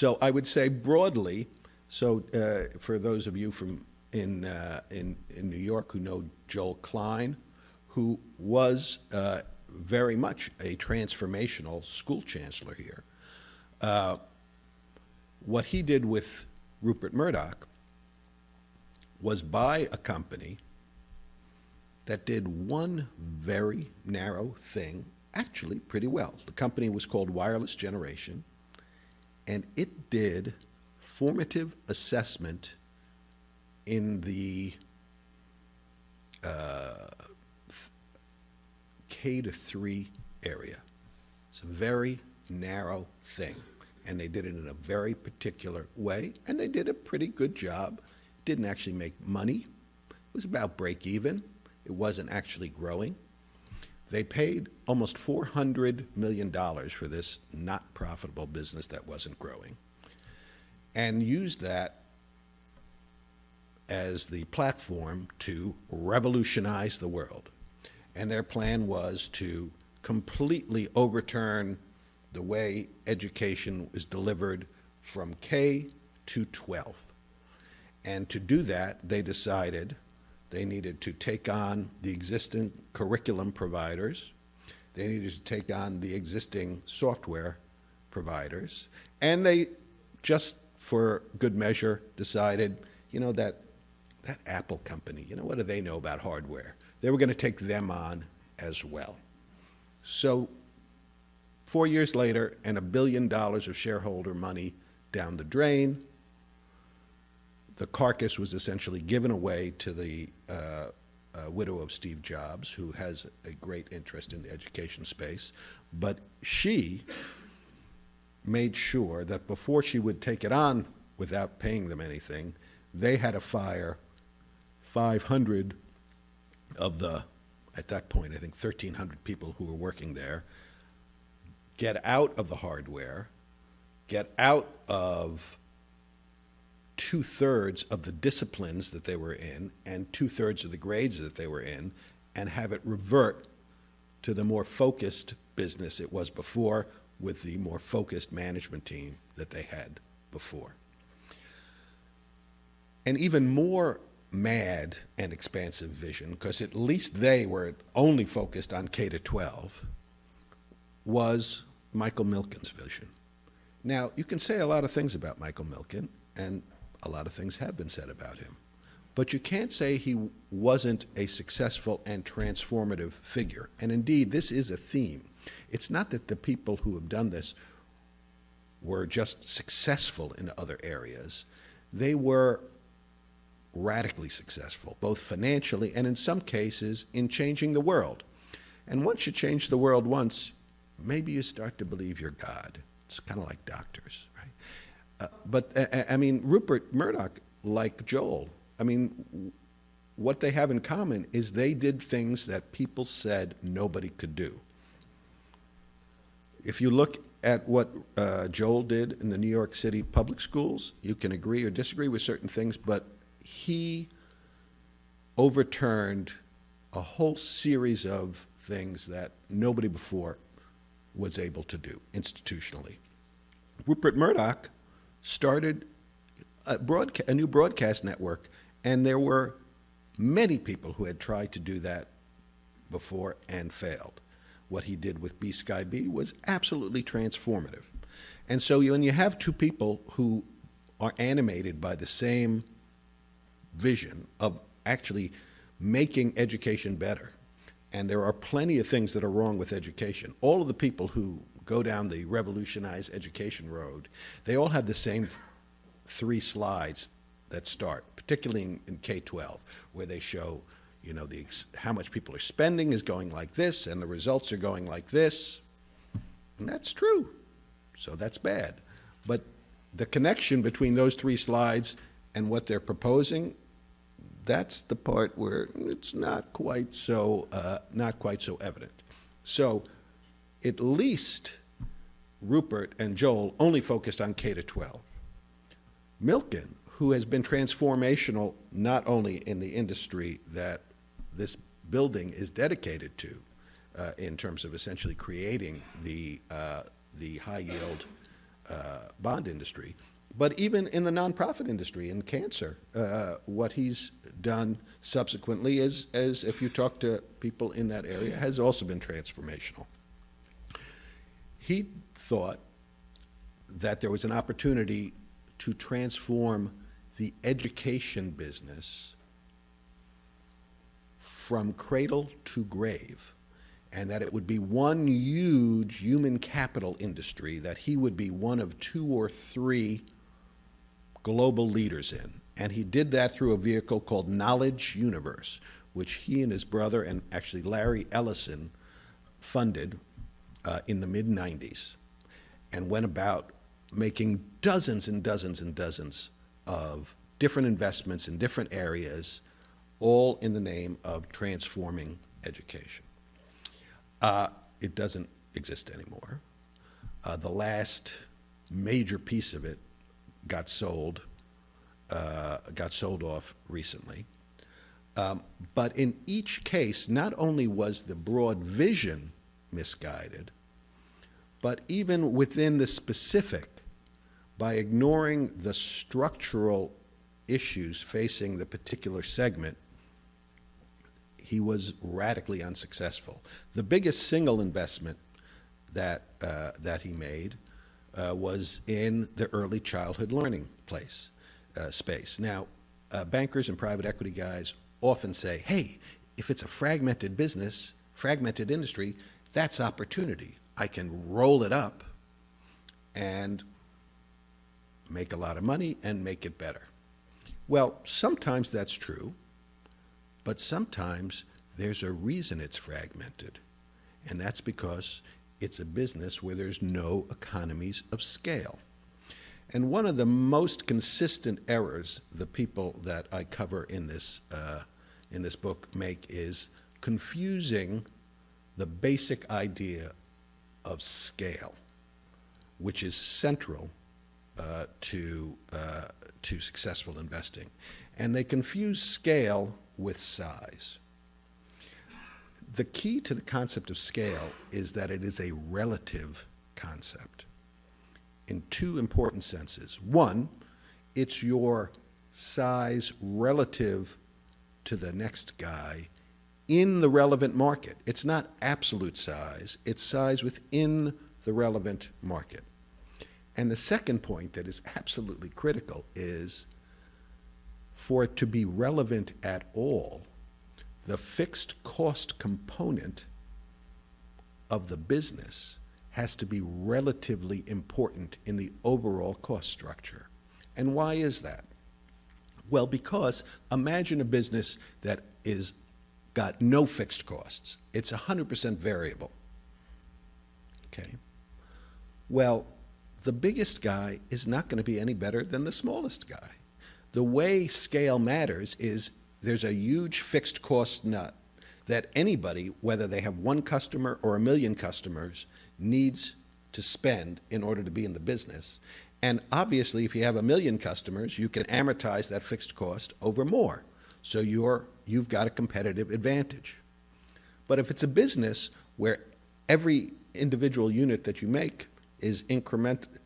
So I would say broadly, so for those of you from in New York who know Joel Klein, who was very much a transformational school chancellor here, what he did with Rupert Murdoch was buy a company that did one very narrow thing actually pretty well. The company was called Wireless Generation, and it did formative assessment in the K-3 area. It's a very narrow thing, and they did it in a very particular way, and they did a pretty good job. Didn't actually make money. It was about break even. It wasn't actually growing. They paid almost $400 million for this not profitable business that wasn't growing, and used that as the platform to revolutionize the world. And their plan was to completely overturn the way education is delivered from K to 12. And to do that, they decided they needed to take on the existing curriculum providers, they needed to take on the existing software providers, and they, just for good measure, decided, you know, that Apple company, you know, what do they know about hardware? They were going to take them on as well. So 4 years later, and $1 billion of shareholder money down the drain, the carcass was essentially given away to the widow of Steve Jobs, who has a great interest in the education space. But she made sure that before she would take it on without paying them anything, they had to fire 500 of the, at that point, I think 1,300 people who were working there, get out of the hardware, get out of 2/3 of the disciplines that they were in and 2/3 of the grades that they were in, and have it revert to the more focused business it was before, with the more focused management team that they had before. An even more mad and expansive vision, because at least they were only focused on K to 12, was Michael Milken's vision. Now, you can say a lot of things about Michael Milken, and a lot of things have been said about him, but you can't say he wasn't a successful and transformative figure. And indeed, this is a theme. It's not that the people who have done this were just successful in other areas. They were radically successful, both financially and in some cases in changing the world. And once you change the world once, maybe you start to believe you're God. It's kind of like doctors, right? I mean, Rupert Murdoch, like Joel, I mean, what they have in common is they did things that people said nobody could do. If you look at what Joel did in the New York City public schools, you can agree or disagree with certain things, but he overturned a whole series of things that nobody before was able to do institutionally. Rupert Murdoch started a new broadcast network, and there were many people who had tried to do that before and failed. What he did with B Sky B was absolutely transformative. And so when you have two people who are animated by the same vision of actually making education better, and there are plenty of things that are wrong with education. All of the people who go down the revolutionize education road, they all have the same 3 slides that start, particularly in K-12, where they show, you know, how much people are spending is going like this, and the results are going like this. And that's true. So that's bad. But the connection between those 3 slides and what they're proposing, that's the part where it's not quite so evident. So at least Rupert and Joel only focused on K to 12. Milken, who has been transformational not only in the industry that this building is dedicated to, in terms of essentially creating the high yield bond industry. But even in the nonprofit industry, in cancer, what he's done subsequently, as if you talk to people in that area, has also been transformational. He thought that there was an opportunity to transform the education business from cradle to grave, and that it would be one huge human capital industry that he would be one of 2 or 3 global leaders in. And he did that through a vehicle called Knowledge Universe, which he and his brother, and actually Larry Ellison, funded in the mid-90s, and went about making dozens and dozens and dozens of different investments in different areas, all in the name of transforming education. It doesn't exist anymore. The last major piece of it got sold off recently. But in each case, not only was the broad vision misguided, but even within the specific, by ignoring the structural issues facing the particular segment, he was radically unsuccessful. The biggest single investment that he made was in the early childhood learning space. Now, bankers and private equity guys often say, hey, if it's a fragmented business, fragmented industry, that's opportunity. I can roll it up and make a lot of money and make it better. Well, sometimes that's true, but sometimes there's a reason it's fragmented, and that's because it's a business where there's no economies of scale. And one of the most consistent errors the people that I cover in this book make is confusing the basic idea of scale, which is central to successful investing. And they confuse scale with size. The key to the concept of scale is that it is a relative concept in 2 important senses. One, it's your size relative to the next guy in the relevant market. It's not absolute size, it's size within the relevant market. And the second point that is absolutely critical is, for it to be relevant at all, the fixed cost component of the business has to be relatively important in the overall cost structure. And why is that? Well, because imagine a business that is got no fixed costs. It's 100% variable. Okay? Well, the biggest guy is not going to be any better than the smallest guy. The way scale matters is there's a huge fixed cost nut that anybody, whether they have 1 customer or 1 million customers, needs to spend in order to be in the business. And obviously, if you have 1 million customers, you can amortize that fixed cost over more. So you've got a competitive advantage. But if it's a business where every individual unit that you make is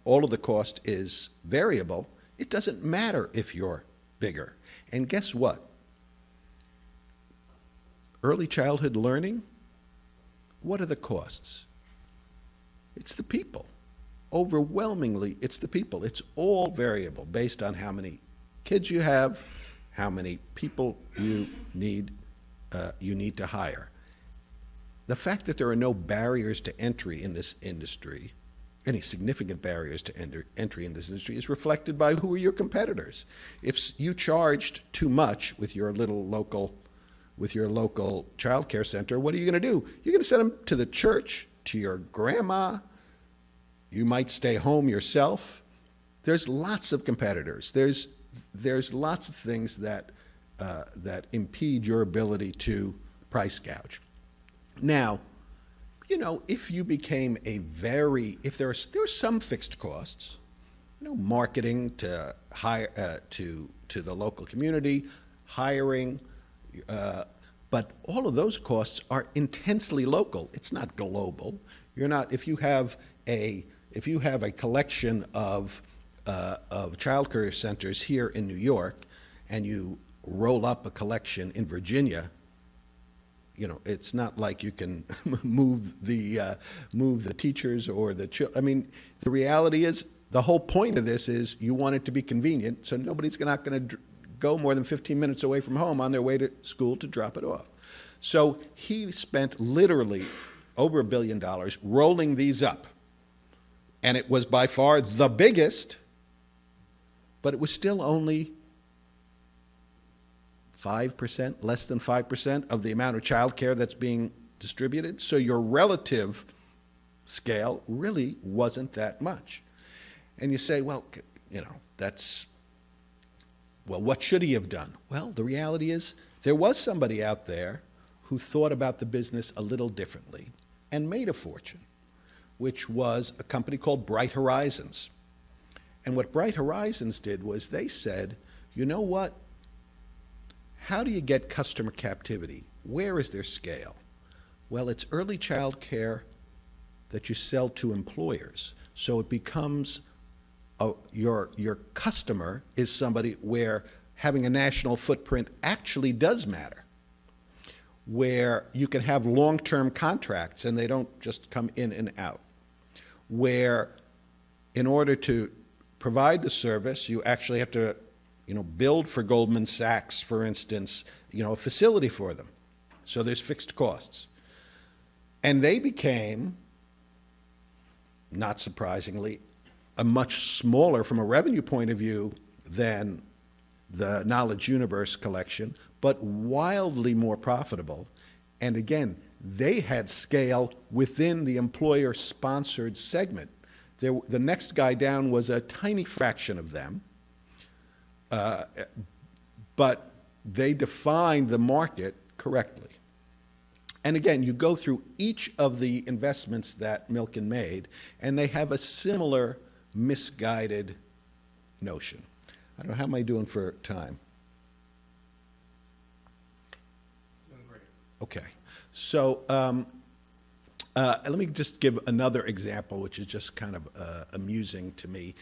all of the cost is variable, it doesn't matter if you're bigger. And guess what? Early childhood learning, what are the costs? It's the people. Overwhelmingly, it's the people. It's all variable based on how many kids you have, how many people you need to hire. The fact that there are no barriers to entry in this industry, any significant barriers to entry in this industry, is reflected by who are your competitors. If you charged too much with your local child care center, what are you going to do? You're going to send them to the church, to your grandma. You might stay home yourself. There's lots of competitors. There's lots of things that impede your ability to price gouge. Now, if you became if there are some fixed costs, marketing to hire to the local community, hiring, but all of those costs are intensely local. It's not global. If if you have a collection of child care centers here in New York, and you roll up a collection in Virginia, you know, it's not like you can move the teachers or the children. I mean, the reality is, the whole point of this is you want it to be convenient, so nobody's not going to go more than 15 minutes away from home on their way to school to drop it off. So he spent literally over $1 billion rolling these up. And it was by far the biggest, but it was still only 5%, less than 5% of the amount of child care that's being distributed. So your relative scale really wasn't that much. And you say, well, you know, well, what should he have done? Well, the reality is there was somebody out there who thought about the business a little differently and made a fortune, which was a company called Bright Horizons. And what Bright Horizons did was they said, you know what? How do you get customer captivity? Where is their scale? Well, it's early child care that you sell to employers. So it becomes your customer is somebody where having a national footprint actually does matter, where you can have long-term contracts and they don't just come in and out, where in order to provide the service, you actually have to, you know, build for Goldman Sachs, for instance, you know, a facility for them. So there's fixed costs. And they became, not surprisingly, a much smaller, from a revenue point of view, than the Knowledge Universe collection, but wildly more profitable. And again, they had scale within the employer-sponsored segment. The next guy down was a tiny fraction of them, but they defined the market correctly. And again, you go through each of the investments that Milken made, and they have a similar misguided notion. I don't know, how am I doing for time? Doing great. Okay. So let me just give another example, which is just kind of amusing to me.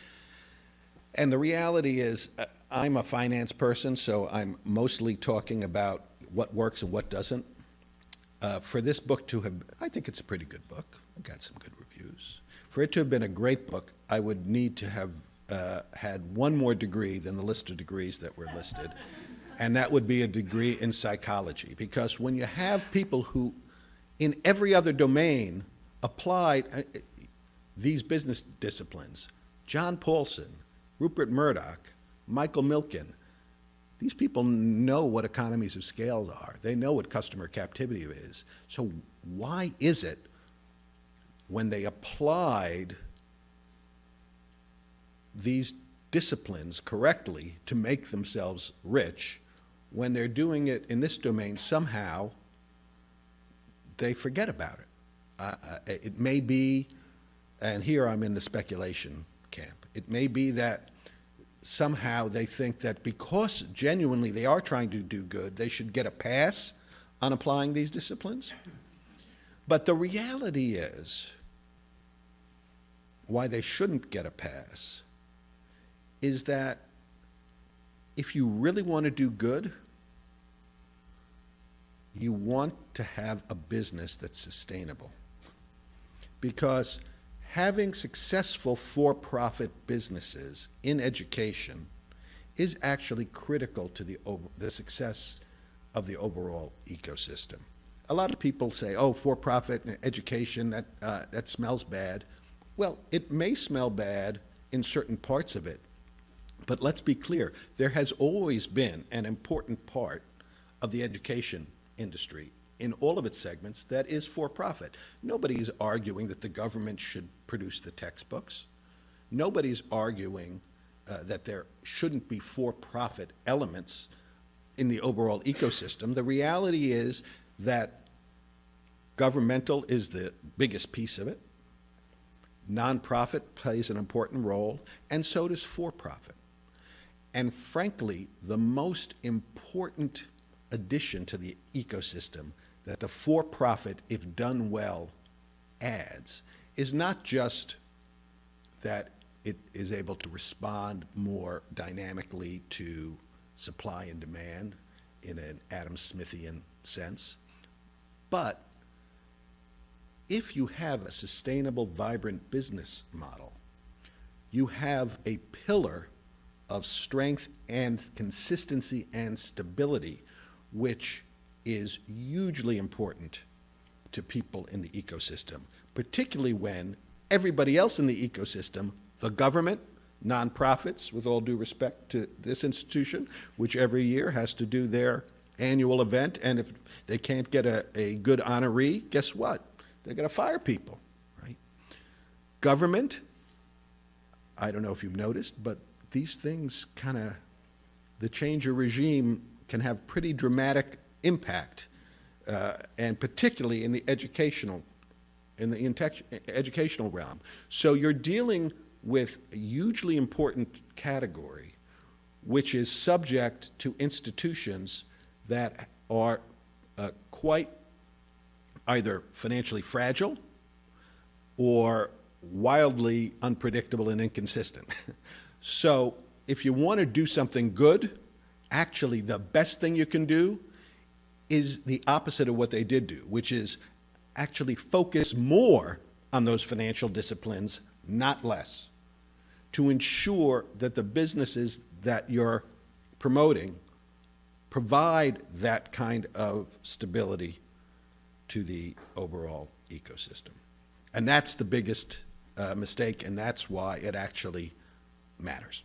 And the reality is, I'm a finance person, so I'm mostly talking about what works and what doesn't. For this book to have, I think it's a pretty good book. I've got some good reviews. For it to have been a great book, I would need to have had one more degree than the list of degrees that were listed, and that would be a degree in psychology. Because when you have people who, in every other domain, applied these business disciplines, John Paulson, Rupert Murdoch, Michael Milken, these people know what economies of scale are. They know what customer captivity is. So why is it when they applied these disciplines correctly to make themselves rich, when they're doing it in this domain, somehow they forget about it? It may be, and here I'm in the speculation camp, it may be that somehow they think that because genuinely they are trying to do good, they should get a pass on applying these disciplines. But the reality is, why they shouldn't get a pass is that if you really want to do good, you want to have a business that's sustainable. Because having successful for-profit businesses in education is actually critical to the success of the overall ecosystem. A lot of people say, oh, for-profit education, that smells bad. Well, it may smell bad in certain parts of it, but let's be clear, there has always been an important part of the education industry in all of its segments that is for-profit. Nobody is arguing that the government should produce the textbooks. Nobody's arguing that there shouldn't be for-profit elements in the overall ecosystem. The reality is that governmental is the biggest piece of it. Nonprofit plays an important role, and so does for-profit. And frankly, the most important addition to the ecosystem that the for-profit, if done well, adds is not just that it is able to respond more dynamically to supply and demand in an Adam Smithian sense. But if you have a sustainable, vibrant business model, you have a pillar of strength and consistency and stability, which is hugely important to people in the ecosystem, particularly when everybody else in the ecosystem, the government, nonprofits, with all due respect to this institution, which every year has to do their annual event, and if they can't get a good honoree, guess what? They're going to fire people, right? Government, I don't know if you've noticed, but these things kind of, the change of regime can have pretty dramatic impact, and particularly in the educational realm. So you're dealing with a hugely important category, which is subject to institutions that are quite either financially fragile or wildly unpredictable and inconsistent. So if you want to do something good, actually the best thing you can do is the opposite of what they did do, which is actually focus more on those financial disciplines, not less, to ensure that the businesses that you're promoting provide that kind of stability to the overall ecosystem. And that's the biggest mistake, and that's why it actually matters.